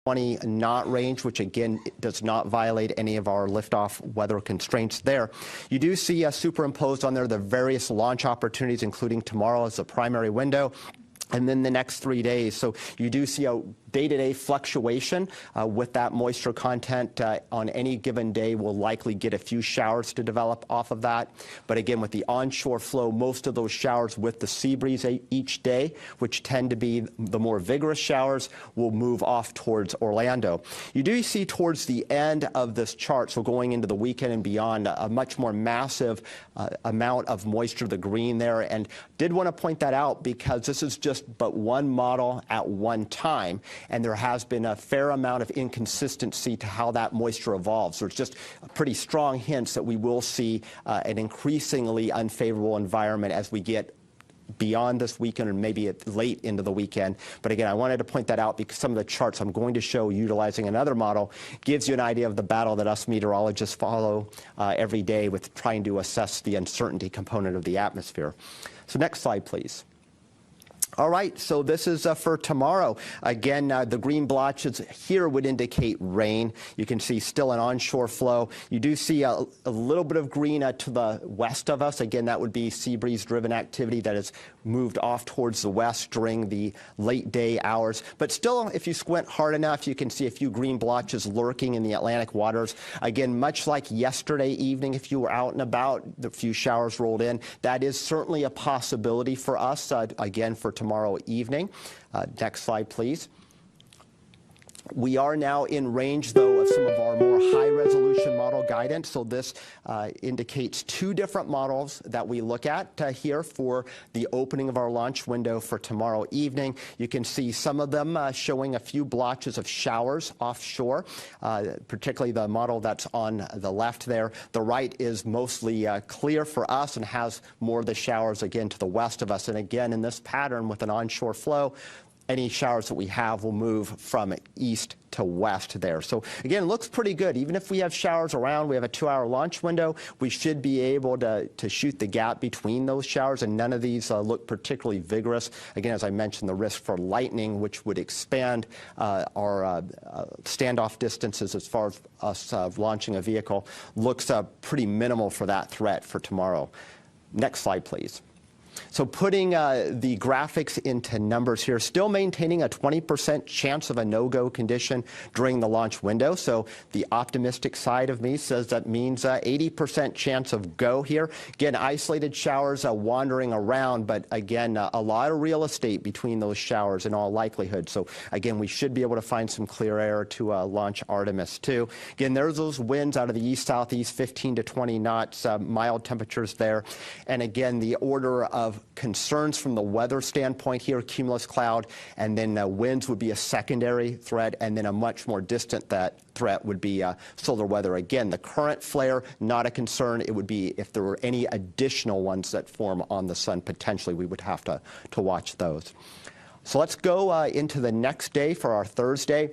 20 knot range, which again does not violate any of our liftoff weather constraints there. You do see superimposed on there the various launch opportunities, including tomorrow as the primary window, and then the next 3 days. So you do see a day-to-day fluctuation with that moisture content. On any given day, we'll likely get a few showers to develop off of that. But again, with the onshore flow, most of those showers with the sea breeze each day, which tend to be the more vigorous showers, will move off towards Orlando. You do see towards the end of this chart, so going into the weekend and beyond, a much more massive amount of moisture, the green there. And did want to point that out because this is just but one model at one time. And there has been a fair amount of inconsistency to how that moisture evolves. There's just pretty strong hints that we will see an increasingly unfavorable environment as we get beyond this weekend and maybe late into the weekend. But again, I wanted to point that out because some of the charts I'm going to show utilizing another model gives you an idea of the battle that us meteorologists follow every day with trying to assess the uncertainty component of the atmosphere. So next slide, please. All right, so this is for tomorrow. Again, the green blotches here would indicate rain. You can see still an onshore flow. You do see a little bit of green to the west of us. Again, that would be sea breeze-driven activity that has moved off towards the west during the late day hours. But still, if you squint hard enough, you can see a few green blotches lurking in the Atlantic waters. Again, much like yesterday evening, if you were out and about, the few showers rolled in. That is certainly a possibility for us, again, for tomorrow evening. Next slide, please. We are now in range, though, of some of our more high-resolution model guidance. So this indicates two different models that we look at here for the opening of our launch window for tomorrow evening. You can see some of them showing a few blotches of showers offshore, particularly the model that's on the left there. The right is mostly clear for us and has more of the showers, again, to the west of us. And again, in this pattern with an onshore flow, any showers that we have will move from east to west there. So again, it looks pretty good. Even if we have showers around, we have a 2-hour launch window, we should be able to shoot the gap between those showers, and none of these look particularly vigorous. Again, as I mentioned, the risk for lightning, which would expand our standoff distances as far as us launching a vehicle, looks pretty minimal for that threat for tomorrow. Next slide, please. So putting the graphics into numbers here, still maintaining a 20% chance of a no-go condition during the launch window. So the optimistic side of me says that means 80% chance of go here. Again, isolated showers wandering around, but again, a lot of real estate between those showers in all likelihood. So again, we should be able to find some clear air to launch Artemis II. Again, there's those winds out of the east-southeast, 15 to 20 knots, mild temperatures there. And again, the order of concerns from the weather standpoint here, cumulus cloud, and then winds would be a secondary threat, and then a much more distant threat would be solar weather. Again, the current flare, not a concern. It would be if there were any additional ones that form on the sun, potentially we would have to watch those. So let's go into the next day for our Thursday.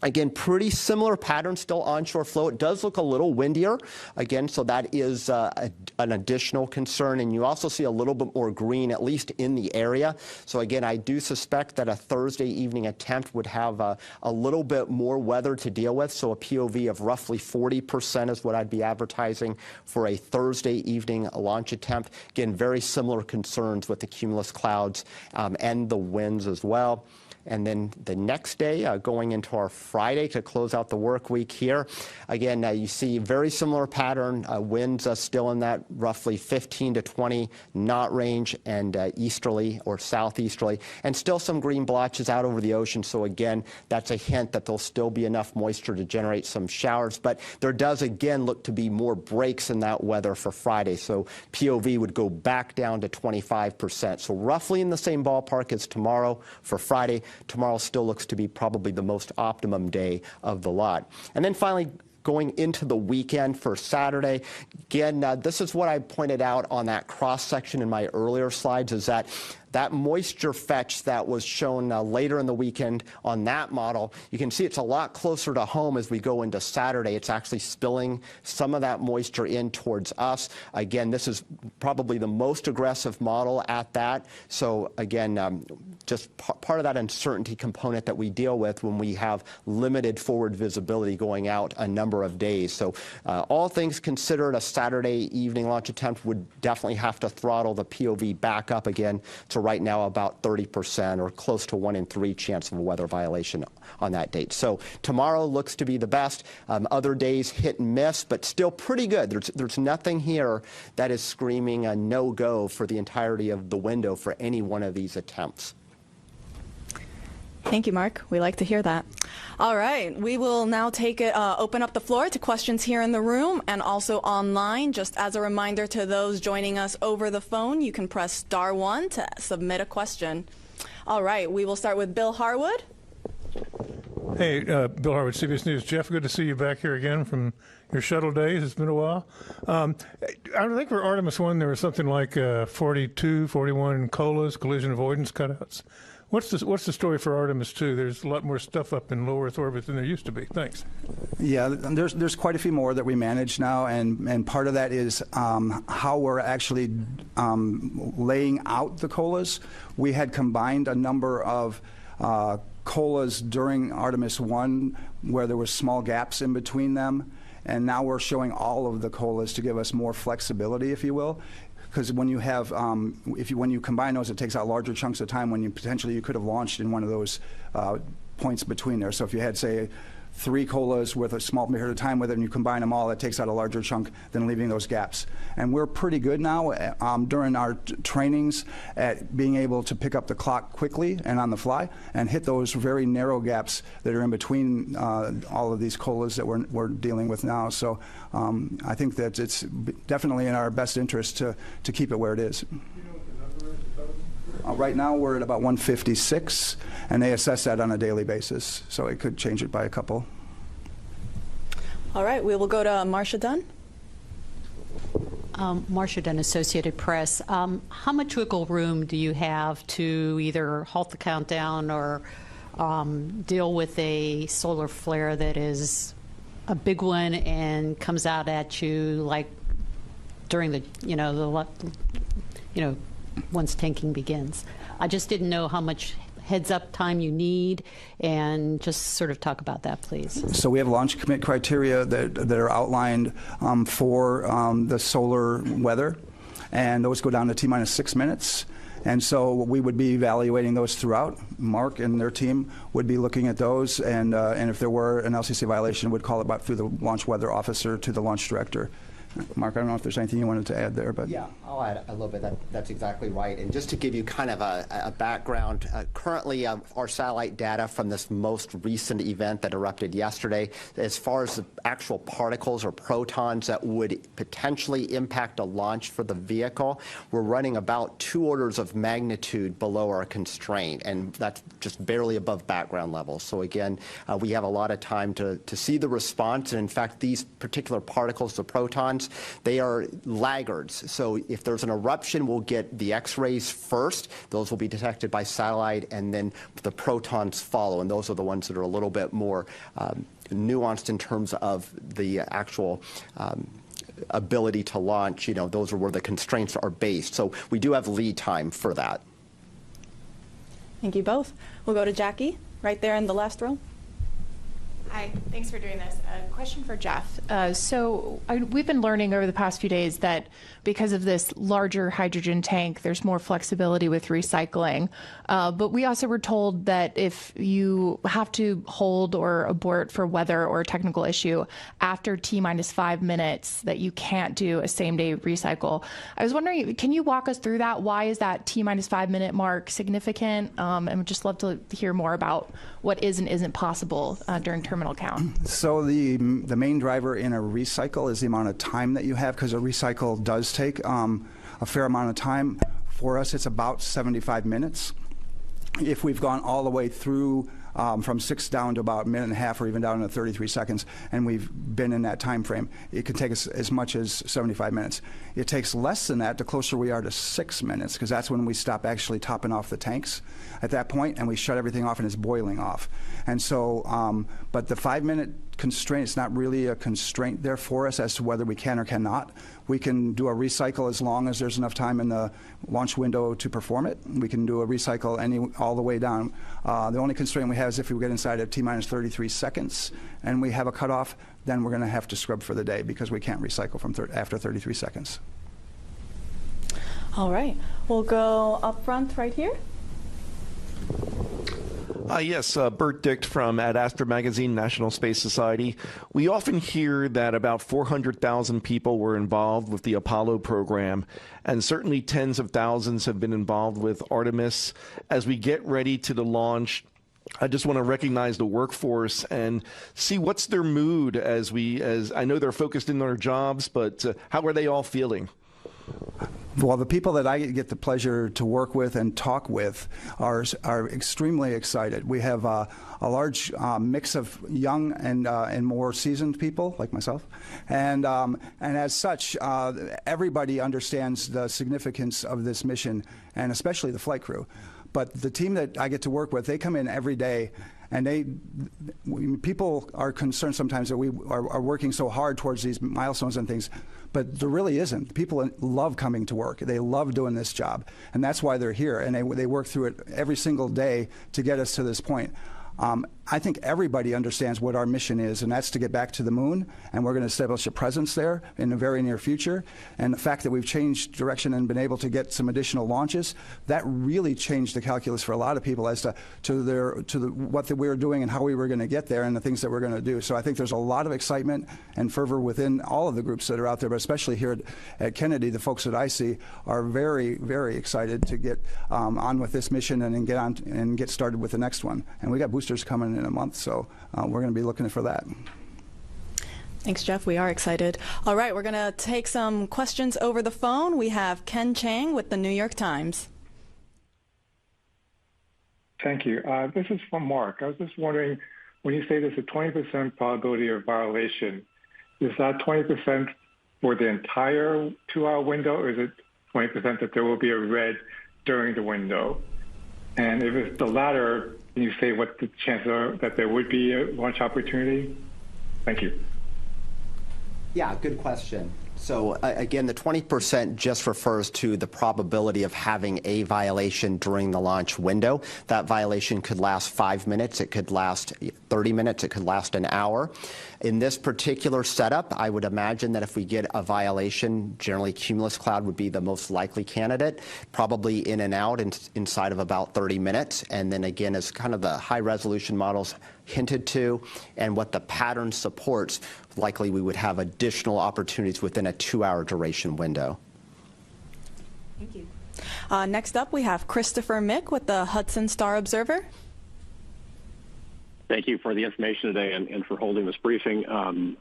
Again, pretty similar pattern, still onshore flow. It does look a little windier, again, so that is an additional concern. And you also see a little bit more green, at least in the area. So again, I do suspect that a Thursday evening attempt would have a little bit more weather to deal with. So a POV of roughly 40% is what I'd be advertising for a Thursday evening launch attempt. Again, very similar concerns with the cumulus clouds and the winds as well. And then the next day, going into our Friday to close out the work week here, again, you see very similar pattern, winds still in that roughly 15 to 20 knot range, and easterly or southeasterly, and still some green blotches out over the ocean. So again, that's a hint that there'll still be enough moisture to generate some showers. But there does again look to be more breaks in that weather for Friday. So POV would go back down to 25%. So roughly in the same ballpark as tomorrow for Friday. Tomorrow still looks to be probably the most optimum day of the lot. And then finally, going into the weekend for Saturday, again, this is what I pointed out on that cross-section in my earlier slides, is that that moisture fetch that was shown later in the weekend on that model, you can see it's a lot closer to home as we go into Saturday. It's actually spilling some of that moisture in towards us. Again, this is probably the most aggressive model at that. So again, just part of that uncertainty component that we deal with when we have limited forward visibility going out a number of days. So all things considered, a Saturday evening launch attempt would definitely have to throttle the POV back up again to right now about 30% or close to 1 in 3 chance of a weather violation on that date. So tomorrow looks to be the best. Other days hit and miss, but still pretty good. There's nothing here that is screaming a no-go for the entirety of the window for any one of these attempts. Thank you, Mark. We like to hear that. All right, we will now open up the floor to questions here in the room and also online. Just as a reminder to those joining us over the phone, you can press *1 to submit a question. All right, we will start with Bill Harwood. Hey, Bill Harwood, CBS News. Jeff, good to see you back here again from your shuttle days. It's been a while. I think for Artemis I, there was something like 42, 41 COLAs, collision avoidance cutouts. What's the story for Artemis II? There's a lot more stuff up in low Earth orbit than there used to be. Thanks. Yeah, there's quite a few more that we manage now, and part of that is how we're actually laying out the COLAs. We had combined a number of COLAs during Artemis I where there were small gaps in between them, and now we're showing all of the COLAs to give us more flexibility, if you will. Because when you have, when you combine those, it takes out larger chunks of time when you could have launched in one of those points between there. So if you had, say, 3 COLAs with a small period of time with it, and you combine them all, it takes out a larger chunk than leaving those gaps. And we're pretty good now during our trainings at being able to pick up the clock quickly and on the fly and hit those very narrow gaps that are in between all of these COLAs that we're dealing with now. So I think that it's definitely in our best interest to keep it where it is. Right now we're at about 156, and they assess that on a daily basis, so it could change it by a couple. All right, we will go to Marcia Dunn. Marcia Dunn, Associated Press. How much wiggle room do you have to either halt the countdown or deal with a solar flare that is a big one and comes out at you like during the, once tanking begins? I just didn't know how much heads-up time you need, and just sort of talk about that, please. So we have launch commit criteria that are outlined for the solar weather, and those go down to T-minus 6 minutes. And so we would be evaluating those throughout. Mark and their team would be looking at those, and if there were an LCC violation, would call it back through the launch weather officer to the launch director. Mark, I don't know if there's anything you wanted to add there, but yeah, I'll add a little bit. That's exactly right. And just to give you kind of a background, currently our satellite data from this most recent event that erupted yesterday, as far as the actual particles or protons that would potentially impact a launch for the vehicle, we're running about 2 orders of magnitude below our constraint, and that's just barely above background levels. So again, we have a lot of time to see the response, and in fact, these particular particles, the protons, they are laggards. So if there's an eruption, we'll get the X-rays first. Those will be detected by satellite, and then the protons follow, and those are the ones that are a little bit more nuanced in terms of the actual ability to launch. Those are where the constraints are based. So we do have lead time for that. Thank you both. We'll go to Jackie, right there in the last row. Hi, thanks for doing this. A question for Jeff. We've been learning over the past few days that because of this larger hydrogen tank, there's more flexibility with recycling. But we also were told that if you have to hold or abort for weather or technical issue after T-minus 5 minutes, that you can't do a same-day recycle. I was wondering, can you walk us through that? Why is that T-minus 5 minute mark significant? And we'd just love to hear more about what is and isn't possible during terminal count. So the main driver in a recycle is the amount of time that you have, because a recycle does take a fair amount of time. For us, it's about 75 minutes. If we've gone all the way through from 6 down to about a minute and a half, or even down to 33 seconds, and we've been in that time frame. It could take us as much as 75 minutes. It takes less than that the closer we are to 6 minutes, because that's when we stop actually topping off the tanks at that point, and we shut everything off and it's boiling off. And so, but the 5-minute constraint, it's not really a constraint there for us as to whether we can or cannot. We can do a recycle as long as there's enough time in the launch window to perform it. We can do a recycle all the way down. The only constraint we have is if we get inside of T-minus 33 seconds and we have a cutoff, then we're going to have to scrub for the day because we can't recycle from after 33 seconds. All right. We'll go up front right here. Yes, Bert Dicht from Ad Astra Magazine, National Space Society. We often hear that about 400,000 people were involved with the Apollo program, and certainly tens of thousands have been involved with Artemis. As we get ready to the launch, I just want to recognize the workforce and see what's their mood as I know they're focused in their jobs, but how are they all feeling? Well, the people that I get the pleasure to work with and talk with are extremely excited. We have a large mix of young and more seasoned people like myself, and as such, everybody understands the significance of this mission, and especially the flight crew. But the team that I get to work with, they come in every day. And people are concerned sometimes that we are working so hard towards these milestones and things, but there really isn't. People love coming to work. They love doing this job, and that's why they're here. And they work through it every single day to get us to this point. I think everybody understands what our mission is, and that's to get back to the moon, and we're going to establish a presence there in the very near future. And the fact that we've changed direction and been able to get some additional launches, that really changed the calculus for a lot of people as to what we were doing and how we were going to get there and the things that we're going to do. So I think there's a lot of excitement and fervor within all of the groups that are out there, but especially here at Kennedy, the folks that I see are very, very excited to get on with this mission and get on and get started with the next one. And we got boosters coming in a month, so we're going to be looking for that. Thanks, Jeff. We are excited. All right, we're going to take some questions over the phone. We have Ken Chang with the New York Times. Thank you. This is from Mark. I was just wondering, when you say there's a 20% probability of violation, is that 20% for the entire 2-hour window, or is it 20% that there will be a red during the window? And if it's the latter, can you say what the chances are that there would be a launch opportunity? Thank you. Yeah, good question. So again, the 20% just refers to the probability of having a violation during the launch window. That violation could last 5 minutes, it could last 30 minutes, it could last an hour. In this particular setup, I would imagine that if we get a violation, generally Cumulus Cloud would be the most likely candidate, probably in and out inside of about 30 minutes. And then again, as kind of the high resolution models hinted to and what the pattern supports, likely we would have additional opportunities within a 2-hour duration window. Thank you. Next up, we have Christopher Mick with the Hudson Star Observer. Thank you for the information today and for holding this briefing.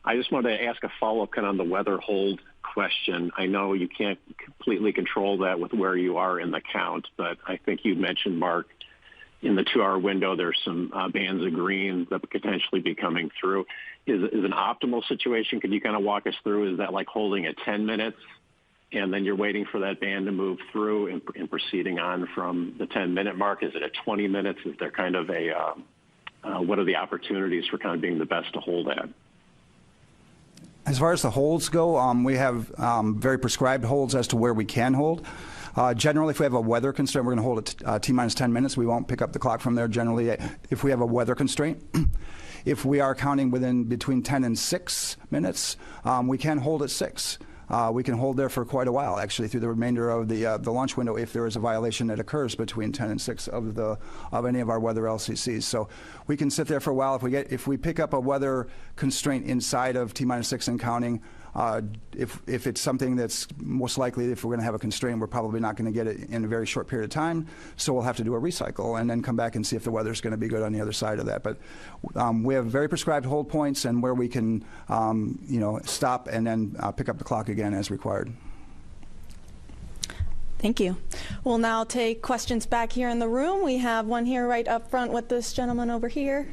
I just wanted to ask a follow-up kind of on the weather hold question. I know you can't completely control that with where you are in the count, but I think you mentioned, Mark, in the 2-hour window, there's some bands of green that could potentially be coming through. Is an optimal situation? Could you kind of walk us through? Is that like holding at 10 minutes and then you're waiting for that band to move through and proceeding on from the 10-minute mark? Is it at 20 minutes? Is there kind of a what are the opportunities for kind of being the best to hold at? As far as the holds go, we have very prescribed holds as to where we can hold. Generally, if we have a weather constraint, we're going to hold it T-minus 10 minutes. We won't pick up the clock from there generally if we have a weather constraint. If we are counting between 10 and 6 minutes, we can hold at 6. We can hold there for quite a while, actually, through the remainder of the launch window if there is a violation that occurs between 10 and 6 of any of our weather LCCs. So we can sit there for a while. If we pick up a weather constraint inside of T-minus 6 and counting, if it's something that's most likely, if we're going to have a constraint, we're probably not going to get it in a very short period of time. So we'll have to do a recycle and then come back and see if the weather's going to be good on the other side of that. But we have very prescribed hold points and where we can, stop and then pick up the clock again as required. Thank you. We'll now take questions back here in the room. We have one here right up front with this gentleman over here.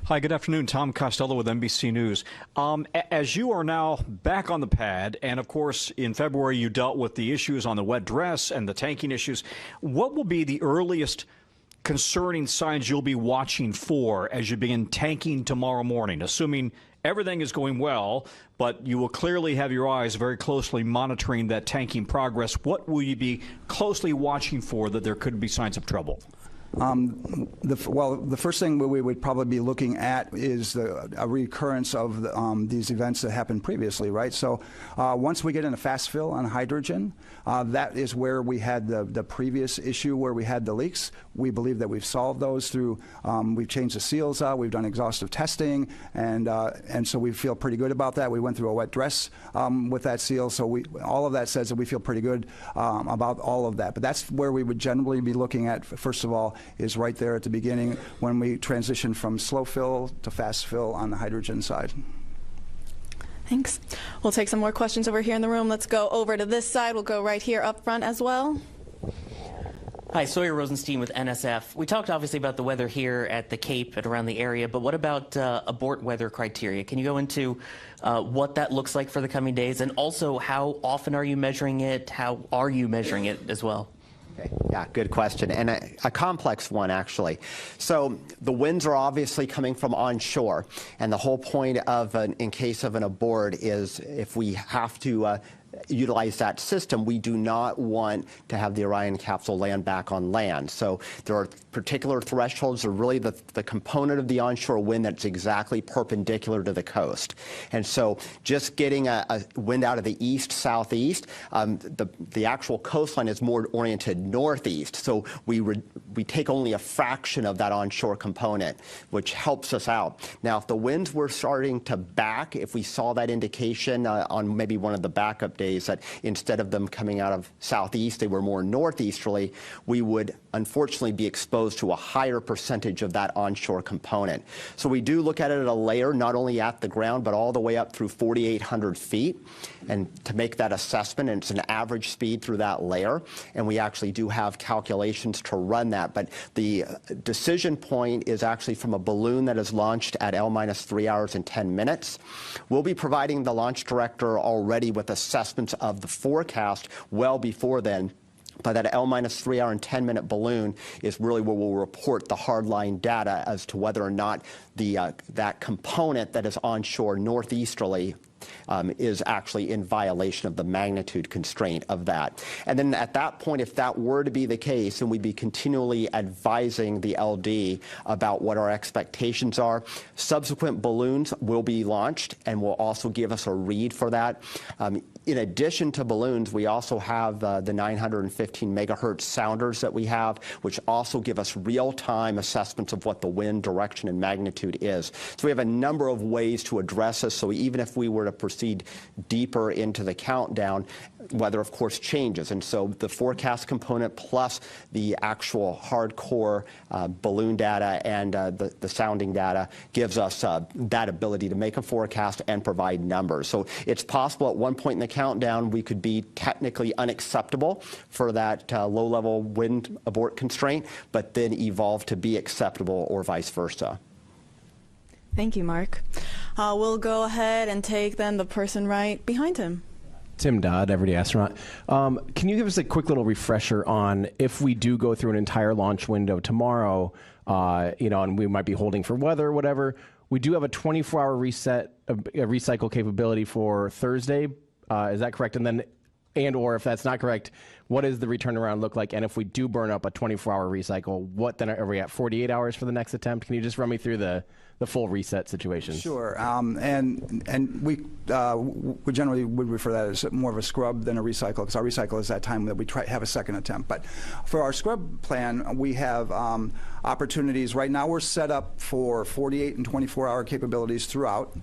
Hi, good afternoon. Tom Costello with NBC News. As you are now back on the pad, and of course in February you dealt with the issues on the wet dress and the tanking issues, what will be the earliest concerning signs you'll be watching for as you begin tanking tomorrow morning, assuming everything is going well, but you will clearly have your eyes very closely monitoring that tanking progress? What will you be closely watching for that there could be signs of trouble? The first thing we would probably be looking at is a recurrence of these events that happened previously, right? So once we get in a fast fill on hydrogen, that is where we had the previous issue where we had the leaks. We believe that we've solved those through, we've changed the seals out, we've done exhaustive testing, and so we feel pretty good about that. We went through a wet dress with that seal, so all of that says that we feel pretty good about all of that. But that's where we would generally be looking at, first of all, is right there at the beginning when we transition from slow fill to fast fill on the hydrogen side. Thanks. We'll take some more questions over here in the room. Let's go over to this side. We'll go right here up front as well. Hi, Sawyer Rosenstein with NSF. We talked obviously about the weather here at the Cape and around the area, but what about abort weather criteria? Can you go into what that looks like for the coming days, and also how often are you measuring it? How are you measuring it as well? Okay. Yeah, good question, and a complex one, actually. So the winds are obviously coming from onshore, and the whole point of, in case of an abort, is if we have to utilize that system, we do not want to have the Orion capsule land back on land. So there are particular thresholds, are really the component of the onshore wind that's exactly perpendicular to the coast. And so just getting a wind out of the east, southeast, the actual coastline is more oriented northeast. So we take only a fraction of that onshore component, which helps us out. Now, if the winds were starting to back, if we saw that indication on maybe one of the backup days that instead of them coming out of southeast, they were more northeasterly, we would unfortunately be exposed to a higher percentage of that onshore component. So we do look at it at a layer, not only at the ground, but all the way up through 4,800 feet, and to make that assessment, and it's an average speed through that layer, and we actually do have calculations to run that. But the decision point is actually from a balloon that is launched at L-3 hours and 10 minutes. We'll be providing the launch director already with assessments of the forecast well before then. But that L-3 hour and 10-minute balloon is really where we'll report the hardline data as to whether or not that component that is onshore northeasterly is actually in violation of the magnitude constraint of that. And then at that point, if that were to be the case, then we'd be continually advising the LD about what our expectations are. Subsequent balloons will be launched and will also give us a read for that. In addition to balloons, we also have the 915 megahertz sounders that we have, which also give us real-time assessments of what the wind direction and magnitude is. So we have a number of ways to address this. So even if we were to proceed deeper into the countdown, weather, of course, changes. And so the forecast component plus the actual hardcore balloon data and the sounding data gives us that ability to make a forecast and provide numbers. So it's possible at one point in the countdown we could be technically unacceptable for that low-level wind abort constraint, but then evolve to be acceptable or vice versa. Thank you, Mark. We'll go ahead and take then the person right behind him. Tim Dodd, Everyday Astronaut. Can you give us a quick little refresher on if we do go through an entire launch window tomorrow, and we might be holding for weather or whatever, we do have a 24-hour recycle capability for Thursday. Is that correct? And/or if that's not correct, what does the return around look like? And if we do burn up a 24-hour recycle, what then are we at 48 hours for the next attempt? Can you just run me through the full reset situation? Sure, and we generally would refer that as more of a scrub than a recycle, because our recycle is that time that we have a second attempt. But for our scrub plan, we have opportunities. Right now we're set up for 48 and 24-hour capabilities throughout.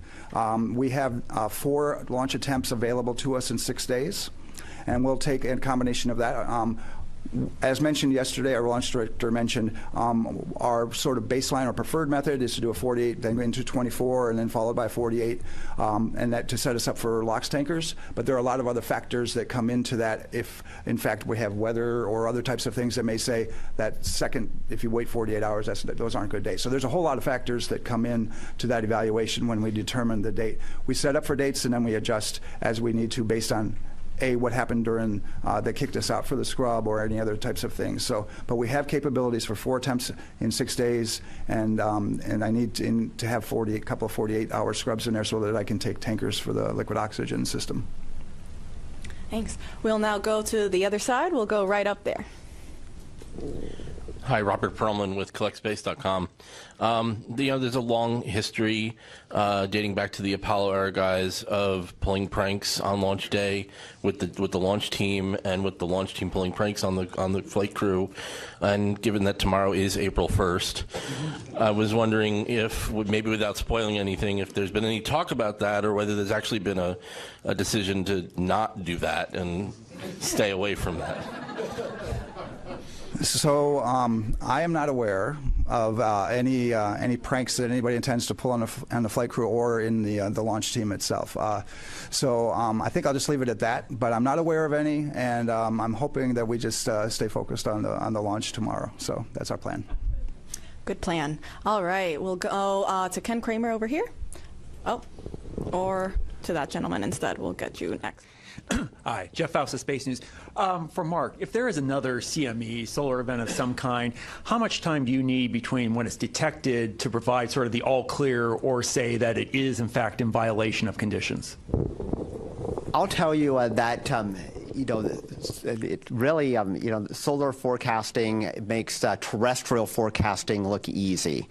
We have 4 launch attempts available to us in 6 days, and we'll take a combination of that. As mentioned yesterday, our launch director mentioned our sort of baseline or preferred method is to do a 48, then go into 24, and then followed by 48, and that to set us up for LOX tankers. But there are a lot of other factors that come into that if, in fact, we have weather or other types of things that may say that second, if you wait 48 hours, those aren't good days. So there's a whole lot of factors that come in to that evaluation when we determine the date. We set up for dates, and then we adjust as we need to based on what happened during that kicked us out for the scrub or any other types of things. So, but we have capabilities for 4 attempts in 6 days, and I need to have a couple of 48-hour scrubs in there so that I can take tankers for the liquid oxygen system. Thanks. We'll now go to the other side. We'll go right up there. Hi, Robert Perlman with CollectSpace.com. There's a long history dating back to the Apollo era guys of pulling pranks on launch day with the launch team and with the launch team pulling pranks on the flight crew. And given that tomorrow is April 1st, I was wondering if, maybe without spoiling anything, if there's been any talk about that or whether there's actually been a decision to not do that and stay away from that. So I am not aware of any pranks that anybody intends to pull on the flight crew or in the launch team itself. So I think I'll just leave it at that. But I'm not aware of any, and I'm hoping that we just stay focused on the launch tomorrow. So that's our plan. Good plan. All right, we'll go to Ken Kramer over here. Oh, or to that gentleman instead. We'll get you next. Hi, Jeff Faust of Space News. For Mark, if there is another CME, solar event of some kind, how much time do you need between when it's detected to provide sort of the all clear or say that it is, in fact, in violation of conditions? I'll tell you that it really, solar forecasting makes terrestrial forecasting look easy.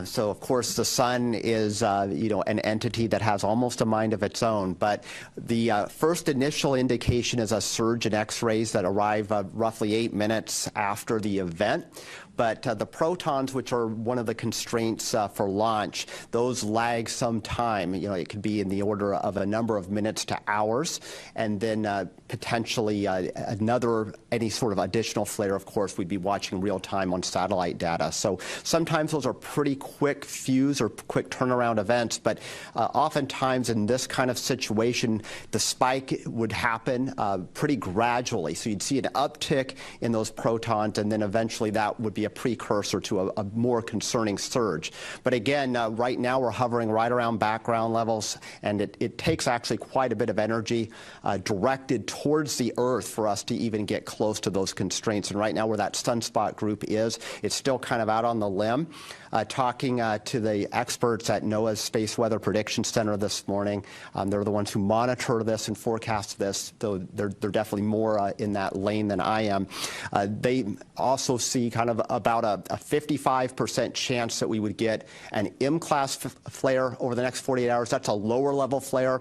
So, of course, the sun is, an entity that has almost a mind of its own. But the first initial indication is a surge in X-rays that arrive roughly 8 minutes after the event. But the protons, which are one of the constraints for launch, those lag some time. It could be in the order of a number of minutes to hours, and then potentially any sort of additional flare, of course, we'd be watching real time on satellite data. So sometimes those are pretty quick fuse or quick turnaround events, but oftentimes in this kind of situation, the spike would happen pretty gradually. So you'd see an uptick in those protons, and then eventually that would be a precursor to a more concerning surge. But again, right now we're hovering right around background levels, and it takes actually quite a bit of energy directed towards the Earth for us to even get close to those constraints. And right now where that sunspot group is, it's still kind of out on the limb. Talking to the experts at NOAA's Space Weather Prediction Center this morning, they're the ones who monitor this and forecast this, though they're definitely more in that lane than I am. They also see kind of about a 55% chance that we would get an M-class flare over the next 48 hours. That's a lower level flare.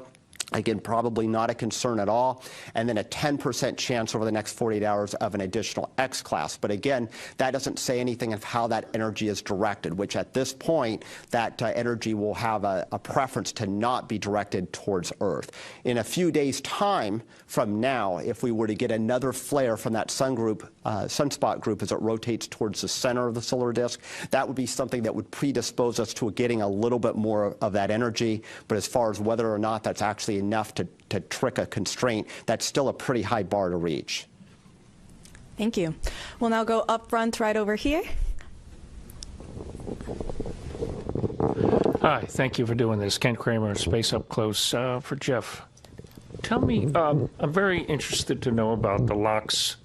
Again, probably not a concern at all. And then a 10% chance over the next 48 hours of an additional X-class. But again, that doesn't say anything of how that energy is directed, which at this point, that energy will have a preference to not be directed towards Earth. In a few days' time from now, if we were to get another flare from that sunspot group as it rotates towards the center of the solar disk, that would be something that would predispose us to getting a little bit more of that energy. But as far as whether or not that's actually enough to trick a constraint, that's still a pretty high bar to reach. Thank you. We'll now go up front right over here. Hi, thank you for doing this. Ken Kramer, Space Up Close. For Jeff, tell me, I'm very interested to know about the LOX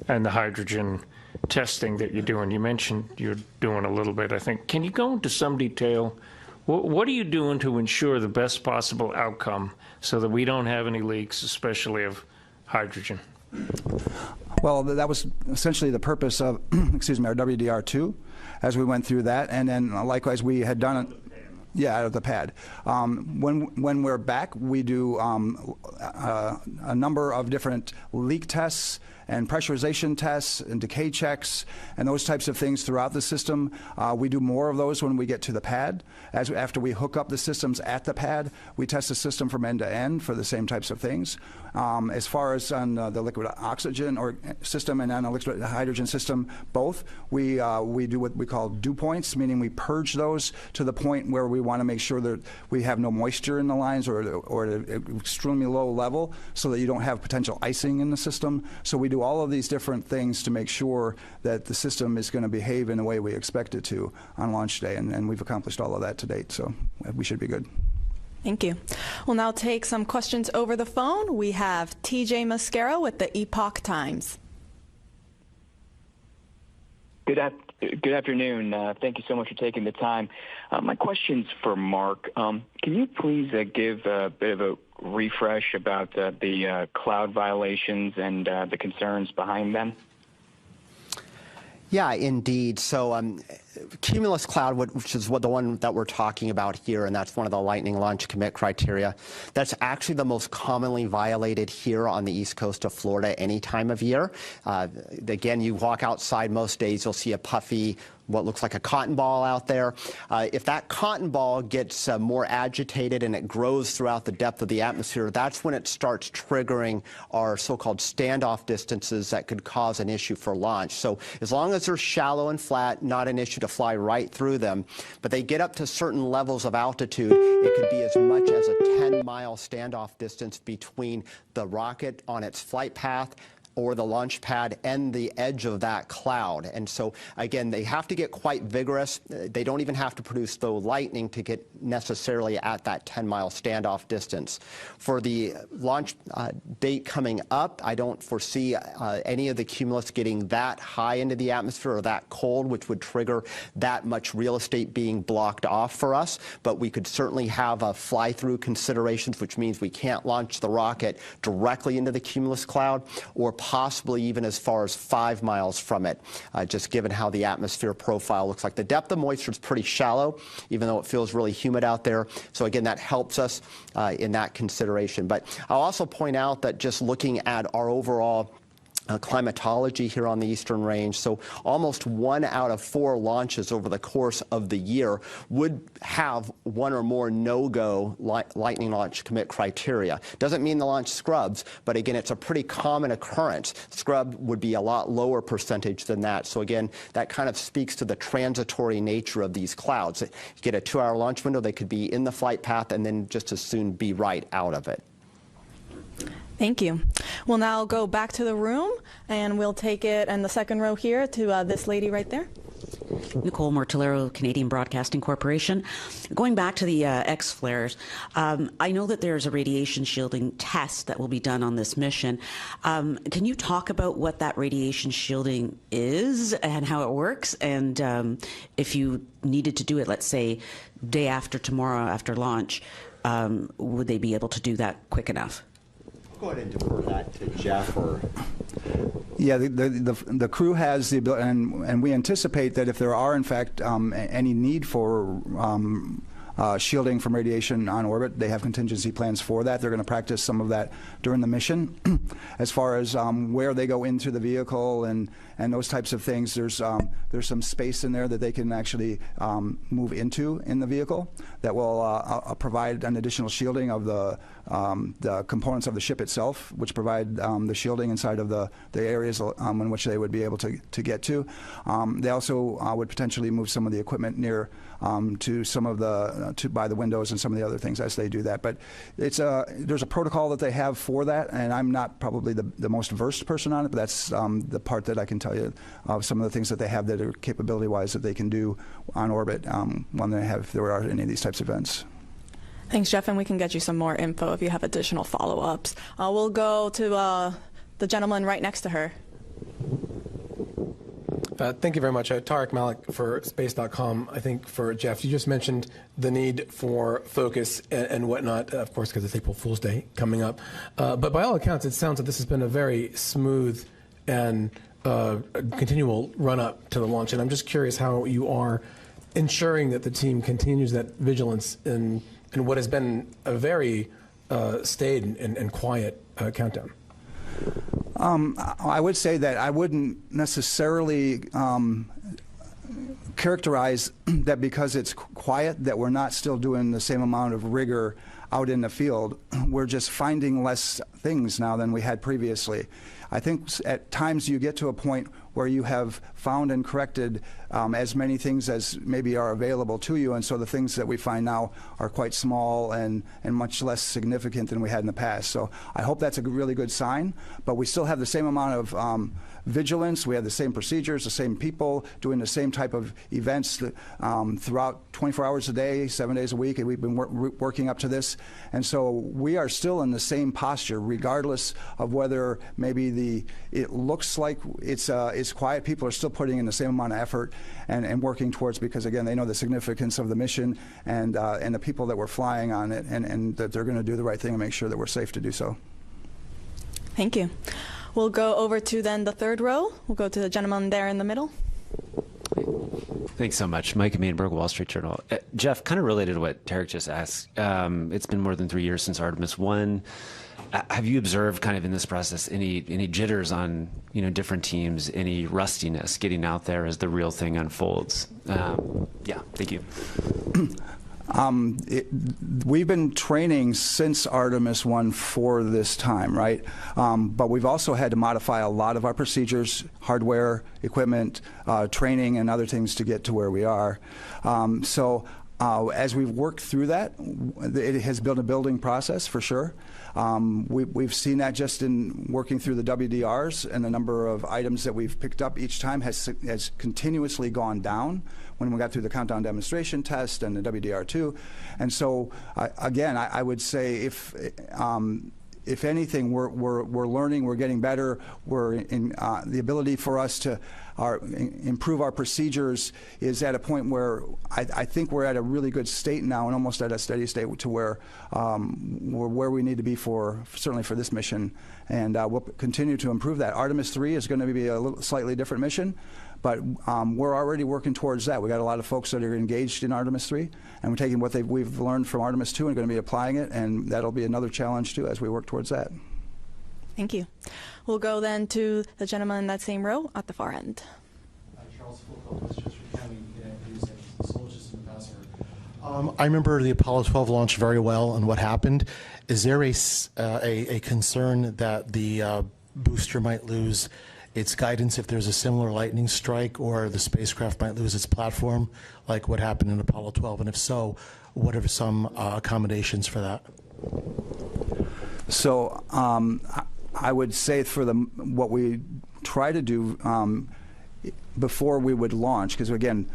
and the hydrogen testing that you're doing. You mentioned you're doing a little bit, I think. Can you go into some detail? What are you doing to ensure the best possible outcome so that we don't have any leaks, especially of hydrogen? Well, that was essentially the purpose of, our WDR2 as we went through that. And then likewise, we had done it. Yeah, out of the pad. When we're back, we do a number of different leak tests and pressurization tests and decay checks and those types of things throughout the system. We do more of those when we get to the pad. After we hook up the systems at the pad, we test the system from end to end for the same types of things. As far as on the liquid oxygen or system and on the liquid hydrogen system, both, we do what we call dew points, meaning we purge those to the point where we want to make sure that we have no moisture in the lines or at an extremely low level so that you don't have potential icing in the system. So we do all of these different things to make sure that the system is going to behave in the way we expect it to on launch day, and we've accomplished all of that to date, so we should be good. Thank you. We'll now take some questions over the phone. We have TJ Mascaro with the Epoch Times. Good afternoon. Thank you so much for taking the time. My question's for Mark. Can you please give a bit of a refresh about the cloud violations and the concerns behind them? Yeah, indeed. So cumulus cloud, which is the one that we're talking about here, and that's one of the lightning launch commit criteria, that's actually the most commonly violated here on the east coast of Florida any time of year. Again, you walk outside most days, you'll see a puffy, what looks like a cotton ball out there. If that cotton ball gets more agitated and it grows throughout the depth of the atmosphere, that's when it starts triggering our so-called standoff distances that could cause an issue for launch. So as long as they're shallow and flat, not an issue to fly right through them. But they get up to certain levels of altitude, it could be as much as a 10-mile standoff distance between the rocket on its flight path or the launch pad and the edge of that cloud. And so, again, they have to get quite vigorous. They don't even have to produce, though, lightning to get necessarily at that 10-mile standoff distance. For the launch date coming up, I don't foresee any of the cumulus getting that high into the atmosphere or that cold, which would trigger that much real estate being blocked off for us. But we could certainly have fly-through considerations, which means we can't launch the rocket directly into the cumulus cloud, or possibly even as far as 5 miles from it, just given how the atmosphere profile looks like. The depth of moisture is pretty shallow, even though it feels really humid out there. So again, that helps us in that consideration. But I'll also point out that just looking at our overall climatology here on the Eastern Range, so almost 1 out of 4 launches over the course of the year would have one or more no-go lightning launch commit criteria. Doesn't mean the launch scrubs, but again, it's a pretty common occurrence. Scrub would be a lot lower percentage than that. So again, that kind of speaks to the transitory nature of these clouds. You get a 2-hour launch window, they could be in the flight path and then just as soon be right out of it. Thank you. We'll now go back to the room, and we'll take it in the second row here to this lady right there. Nicole Mortillero, Canadian Broadcasting Corporation. Going back to the X flares, I know that there's a radiation shielding test that will be done on this mission. Can you talk about what that radiation shielding is and how it works? And if you needed to do it, let's say, day after tomorrow after launch, would they be able to do that quick enough? Go ahead and defer that to Jeff. Yeah, the crew has the ability, and we anticipate that if there are, in fact, any need for shielding from radiation on orbit, they have contingency plans for that. They're going to practice some of that during the mission. As far as where they go into the vehicle and those types of things, there's some space in there that they can actually move into in the vehicle that will provide an additional shielding of the components of the ship itself, which provide the shielding inside of the areas in which they would be able to get to. They also would potentially move some of the equipment near to some of the by the windows and some of the other things as they do that. But there's a protocol that they have for that, and I'm not probably the most versed person on it, but that's the part that I can tell you of some of the things that they have that are capability-wise that they can do on orbit when if there are any of these types of events. Thanks, Jeff, and we can get you some more info if you have additional follow-ups. We'll go to the gentleman right next to her. Thank you very much. Tarek Malik for Space.com. I think for Jeff, you just mentioned the need for focus and whatnot, of course, because it's April Fool's Day coming up. But by all accounts, it sounds like this has been a very smooth and continual run-up to the launch. And I'm just curious how you are ensuring that the team continues that vigilance in what has been a very staid and quiet countdown. I would say that I wouldn't necessarily characterize that because it's quiet that we're not still doing the same amount of rigor out in the field. We're just finding less things now than we had previously. I think at times you get to a point where you have found and corrected as many things as maybe are available to you, and so the things that we find now are quite small and much less significant than we had in the past. So I hope that's a really good sign, but we still have the same amount of vigilance. We have the same procedures, the same people doing the same type of events throughout 24 hours a day, 7 days a week, and we've been working up to this. And so we are still in the same posture, regardless of whether maybe it looks like it's quiet. People are still putting in the same amount of effort and working towards, because again, they know the significance of the mission and the people that we're flying on it, and that they're going to do the right thing and make sure that we're safe to do so. Thank you. We'll go over to then the third row. We'll go to the gentleman there in the middle. Thanks so much. Mike Mainberg, Wall Street Journal. Jeff, kind of related to what Tarek just asked, it's been more than 3 years since Artemis I. Have you observed kind of in this process any jitters on different teams, any rustiness getting out there as the real thing unfolds? Yeah, thank you. We've been training since Artemis I for this time, right? But we've also had to modify a lot of our procedures, hardware, equipment, training, and other things to get to where we are. As we've worked through that, it has been a building process for sure. We've seen that just in working through the WDRs, and the number of items that we've picked up each time has continuously gone down when we got through the countdown demonstration test and the WDR2. And so, again, I would say if anything, we're learning, we're getting better. We're in the ability for us to improve our procedures is at a point where I think we're at a really good state now, and almost at a steady state to where we're where we need to be certainly for this mission, and we'll continue to improve that. Artemis III is going to be a slightly different mission, but we're already working towards that. We got a lot of folks that are engaged in Artemis III, and we're taking what we've learned from Artemis II and going to be applying it, and that'll be another challenge too as we work towards that. Thank you. We'll go then to the gentleman in that same row at the far end. Charles Fulco, Westchester County, News and Solar System Ambassador. I remember the Apollo 12 launch very well and what happened. Is there a concern that the booster might lose its guidance if there's a similar lightning strike, or the spacecraft might lose its platform, like what happened in Apollo 12? And if so, what are some accommodations for that? So I would say for what we try to do before we would launch, because again,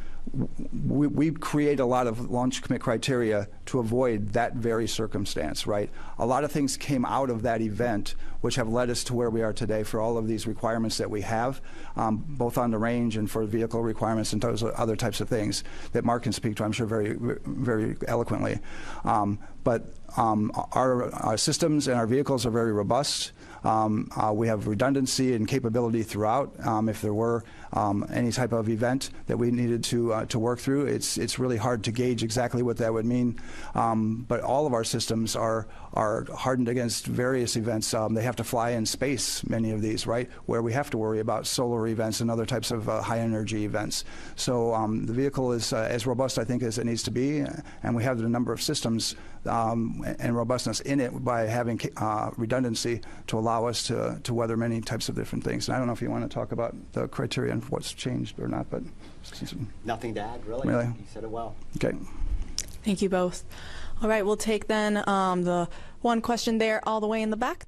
we create a lot of launch commit criteria to avoid that very circumstance, right? A lot of things came out of that event which have led us to where we are today for all of these requirements that we have, both on the range and for vehicle requirements and those other types of things that Mark can speak to, I'm sure, very, very eloquently. But our systems and our vehicles are very robust. We have redundancy and capability throughout. If there were any type of event that we needed to work through, it's really hard to gauge exactly what that would mean. But all of our systems are hardened against various events. They have to fly in space, many of these, right, where we have to worry about solar events and other types of high energy events. So the vehicle is as robust, I think, as it needs to be, and we have the number of systems and robustness in it by having redundancy to allow us to weather many types of different things. And I don't know if you want to talk about the criteria and what's changed or not, but nothing to add, really. Really? You said it well. Okay. Thank you both. All right, we'll take then the one question there all the way in the back.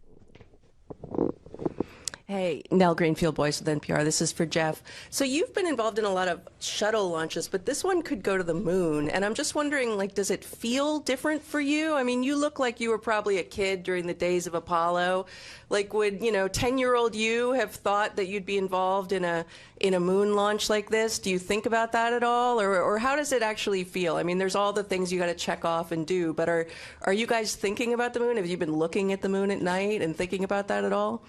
Hey, Nell Greenfield, Voice with NPR. This is for Jeff. So you've been involved in a lot of shuttle launches, but this one could go to the moon. And I'm just wondering, like, does it feel different for you? I mean, you look like you were probably a kid during the days of Apollo. Like, would, 10-year-old you have thought that you'd be involved in a moon launch like this? Do you think about that at all? Or how does it actually feel? I mean, there's all the things you got to check off and do, but are you guys thinking about the moon? Have you been looking at the moon at night and thinking about that at all?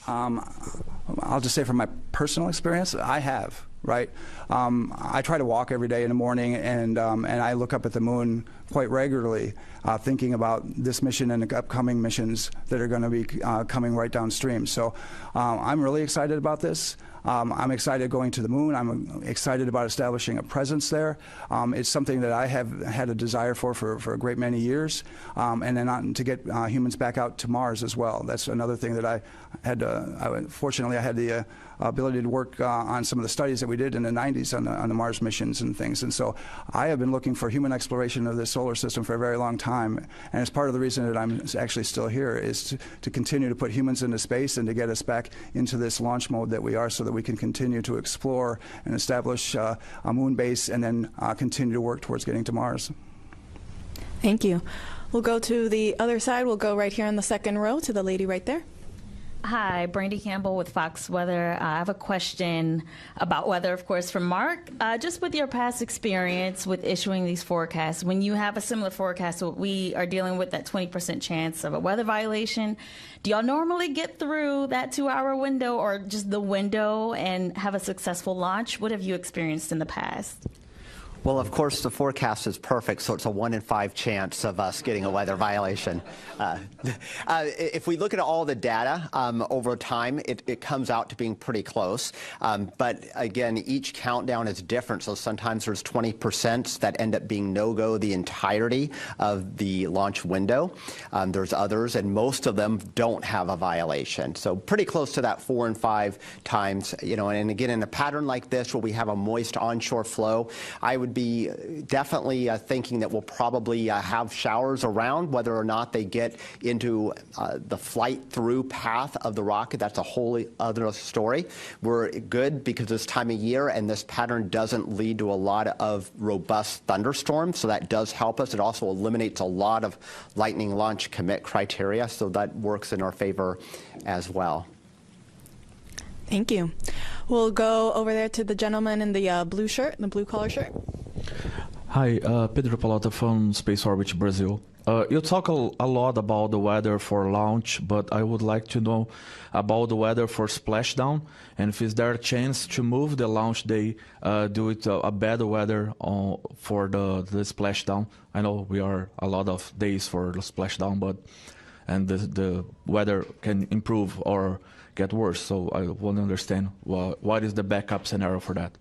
I'll just say from my personal experience, I have, right? I try to walk every day in the morning, and I look up at the moon quite regularly, thinking about this mission and the upcoming missions that are going to be coming right downstream. So I'm really excited about this. I'm excited going to the moon. I'm excited about establishing a presence there. It's something that I have had a desire for a great many years, and then to get humans back out to Mars as well. That's another thing that I had. Fortunately, I had the ability to work on some of the studies that we did in the 90s on the Mars missions and things. And so I have been looking for human exploration of the solar system for a very long time. And it's part of the reason that I'm actually still here is to continue to put humans into space and to get us back into this launch mode that we are, so that we can continue to explore and establish a moon base, and then continue to work towards getting to Mars. Thank you. We'll go to the other side. We'll go right here in the second row to the lady right there. Hi, Brandy Campbell with Fox Weather. I have a question about weather, of course, from Mark. Just with your past experience with issuing these forecasts, when you have a similar forecast, what we are dealing with, that 20% chance of a weather violation, do y'all normally get through that 2-hour window, or just the window, and have a successful launch? What have you experienced in the past? Well, of course, the forecast is perfect, so it's a 1 in 5 chance of us getting a weather violation. If we look at all the data over time, it comes out to being pretty close. But again, each countdown is different, so sometimes there's 20% that end up being no-go the entirety of the launch window. There's others, and most of them don't have a violation. So pretty close to that 4 in 5 times. And again, in a pattern like this, where we have a moist onshore flow, I would be definitely thinking that we'll probably have showers around. Whether or not they get into the flight through path of the rocket, that's a whole other story. We're good because this time of year and this pattern doesn't lead to a lot of robust thunderstorms, so that does help us. It also eliminates a lot of lightning launch commit criteria, so that works in our favor as well. Thank you. We'll go over there to the gentleman in the blue shirt, the blue collar shirt. Hi, Pedro Palota from Space Orbit Brazil. You talk a lot about the weather for launch, but I would like to know about the weather for splashdown, and if is there a chance to move the launch day due to a bad weather for the splashdown. I know we are a lot of days for the splashdown, but the weather can improve or get worse. So I want to understand what is the backup scenario for that.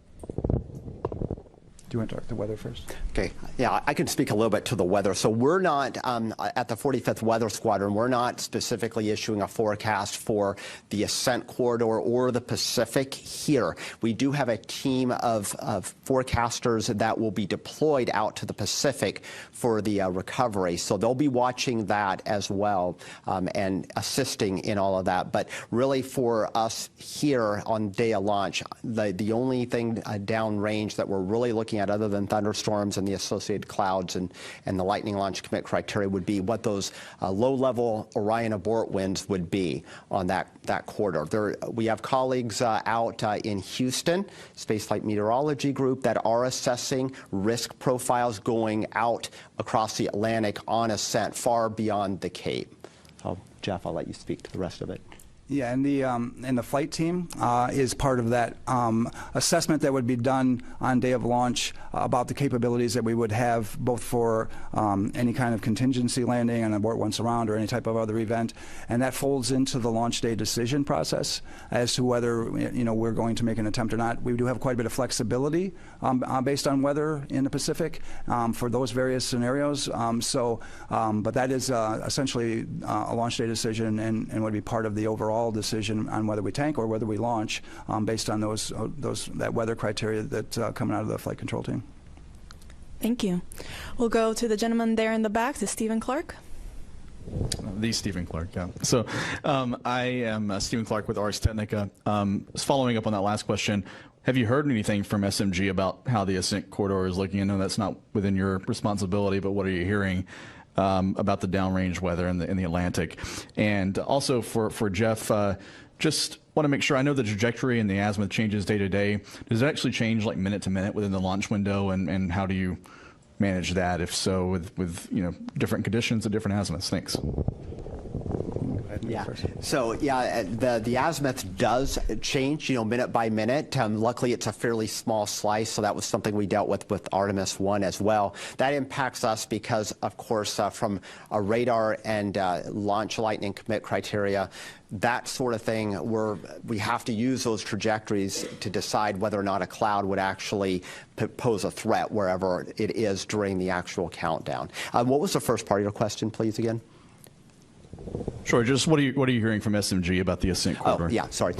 Do you want to talk the weather first? Okay. Yeah, I can speak a little bit to the weather. So we're not, at the 45th Weather Squadron, we're not specifically issuing a forecast for the Ascent Corridor or the Pacific here. We do have a team of forecasters that will be deployed out to the Pacific for the recovery. So they'll be watching that as well and assisting in all of that. But really for us here on day of launch, the only thing downrange that we're really looking at, other than thunderstorms and the associated clouds and the lightning launch commit criteria, would be what those low-level Orion abort winds would be on that corridor. We have colleagues out in Houston, Spaceflight Meteorology Group, that are assessing risk profiles going out across the Atlantic on ascent far beyond the Cape. So, Jeff, I'll let you speak to the rest of it. Yeah, and the flight team is part of that assessment that would be done on day of launch about the capabilities that we would have, both for any kind of contingency landing, an abort once around, or any type of other event, and that folds into the launch day decision process as to whether we're going to make an attempt or not. We do have quite a bit of flexibility based on weather in the Pacific for those various scenarios. But that is essentially a launch day decision and would be part of the overall decision on whether we tank or whether we launch based on that weather criteria that coming out of the flight control team. Thank you. We'll go to the gentleman there in the back, to Stephen Clark. The Stephen Clark, yeah. So I am Stephen Clark with Ars Technica. Following up on that last question, have you heard anything from SMG about how the ascent corridor is looking? I know that's not within your responsibility, but what are you hearing about the downrange weather in the Atlantic? And also for Jeff, just want to make sure, I know the trajectory and the azimuth changes day to day. Does it actually change like minute to minute within the launch window, and how do you manage that, if so, with different conditions and different azimuths? Thanks. Go ahead. Yeah. So yeah, the azimuth does change, minute by minute. Luckily, it's a fairly small slice, so that was something we dealt with Artemis I as well. That impacts us because, of course, from a radar and launch lightning commit criteria, that sort of thing, we have to use those trajectories to decide whether or not a cloud would actually pose a threat wherever it is during the actual countdown. What was the first part of your question, please, again? Sure. Just what are you hearing from SMG about the ascent corridor? Oh, yeah, sorry.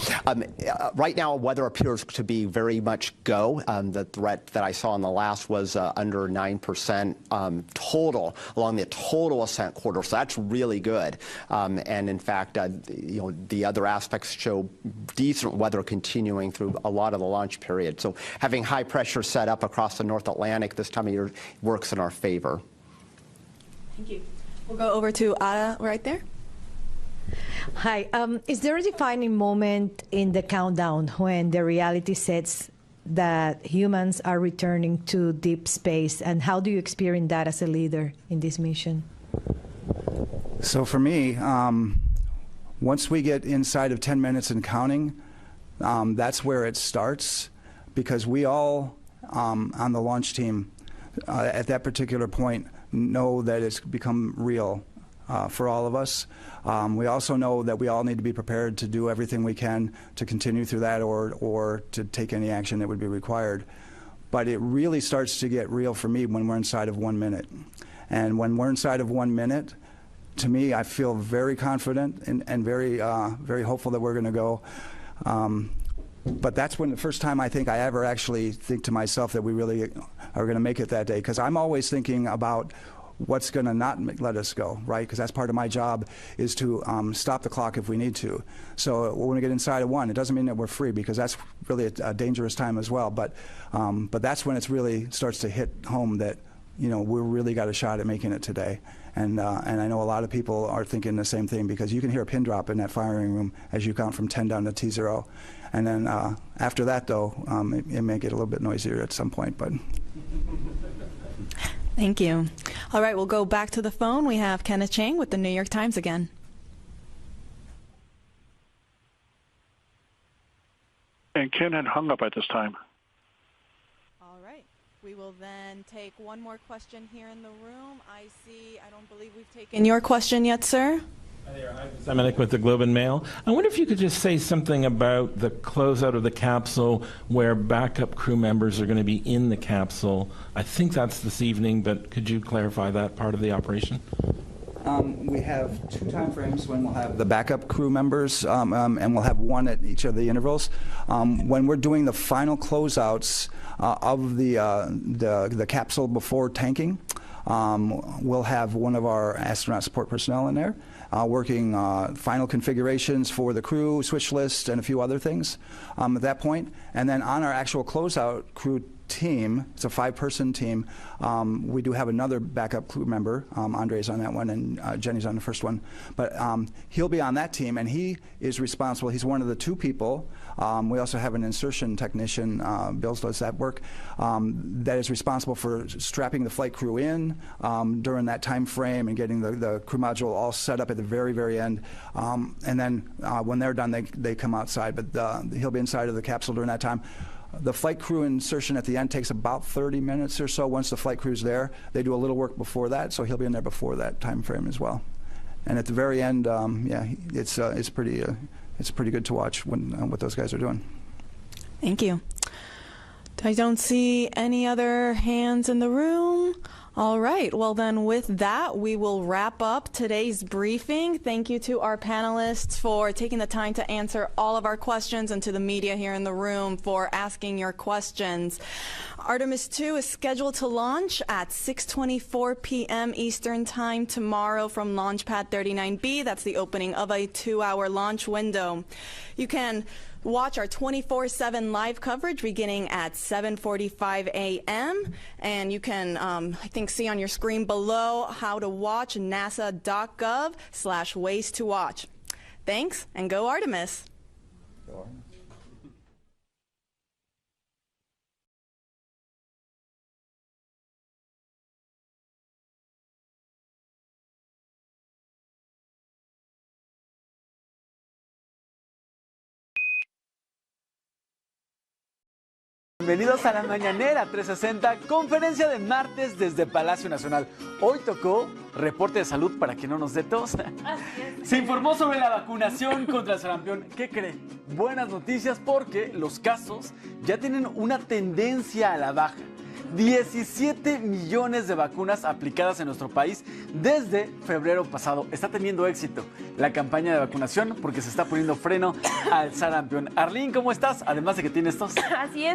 Right now, weather appears to be very much go. The threat that I saw in the last was under 9% total along the total ascent corridor, so that's really good. And in fact, the other aspects show decent weather continuing through a lot of the launch period. So having high pressure set up across the North Atlantic this time of year works in our favor. Thank you. We'll go over to Ada right there. Hi. Is there a defining moment in the countdown when the reality sets that humans are returning to deep space, and how do you experience that as a leader in this mission? So for me, once we get inside of 10 minutes and counting, that's where it starts, because we all on the launch team at that particular point know that it's become real for all of us. We also know that we all need to be prepared to do everything we can to continue through that or to take any action that would be required. But it really starts to get real for me when we're inside of 1 minute. And when we're inside of 1 minute, to me, I feel very confident and very, very hopeful that we're going to go. But that's when the first time I think I ever actually think to myself that we really are going to make it that day, because I'm always thinking about what's going to not let us go, right? Because that's part of my job, is to stop the clock if we need to. So when we get inside of 1, it doesn't mean that we're free, because that's really a dangerous time as well. But that's when it really starts to hit home that, we really got a shot at making it today. And I know a lot of people are thinking the same thing, because you can hear a pin drop in that firing room as you count from 10 down to T0. And then after that, though, it may get a little bit noisier at some point. But thank you. All right, we'll go back to the phone. We have Kenneth Chang with the New York Times again. And Ken had hung up at this time. All right. We will then take one more question here in the room. I don't believe we've taken your question yet, sir. Hi there, I'm Semenic with the Globe and Mail. I wonder if you could just say something about the closeout of the capsule, where backup crew members are going to be in the capsule. I think that's this evening, but could you clarify that part of the operation? We have 2 time frames when we'll have the backup crew members, and we'll have 1 at each of the intervals. When we're doing the final closeouts of the capsule before tanking, we'll have one of our astronaut support personnel in there, working final configurations for the crew, switch list, and a few other things at that point. And then on our actual closeout crew team, it's a 5-person team, we do have another backup crew member. Andre's on that one, and Jenny's on the first one. But he'll be on that team, and he is responsible. He's one of the 2 people. We also have an insertion technician, Bill does that work, that is responsible for strapping the flight crew in during that time frame and getting the crew module all set up at the very, very end. And then when they're done, they come outside. But he'll be inside of the capsule during that time. The flight crew insertion at the end takes about 30 minutes or so. Once the flight crew's there, they do a little work before that, so he'll be in there before that time frame as well. And at the very end, yeah, it's pretty good to watch what those guys are doing. Thank you. I don't see any other hands in the room. All right. Well, then with that, we will wrap up today's briefing. Thank you to our panelists for taking the time to answer all of our questions, and to the media here in the room for asking your questions. Artemis II is scheduled to launch at 6:24 p.m. Eastern Time tomorrow from Launch Pad 39B. That's the opening of a 2-hour launch window. You can watch our 24/7 live coverage beginning at 7:45 a.m. And you can, I think, see on your screen below how to watch nasa.gov/ways to watch. Thanks, and go Artemis. Bienvenidos a la Mañanera 360, conferencia de martes desde Palacio Nacional. Hoy tocó reporte de salud para que no nos dé tos. Se informó sobre la vacunación contra el sarampión. ¿Qué cree? Buenas noticias porque los casos ya tienen una tendencia a la baja. 17 millones de vacunas aplicadas en nuestro país desde febrero pasado. Está teniendo éxito la campaña de vacunación porque se está poniendo freno al sarampión. Arlene, ¿cómo estás? Además de que tienes tos. Así es.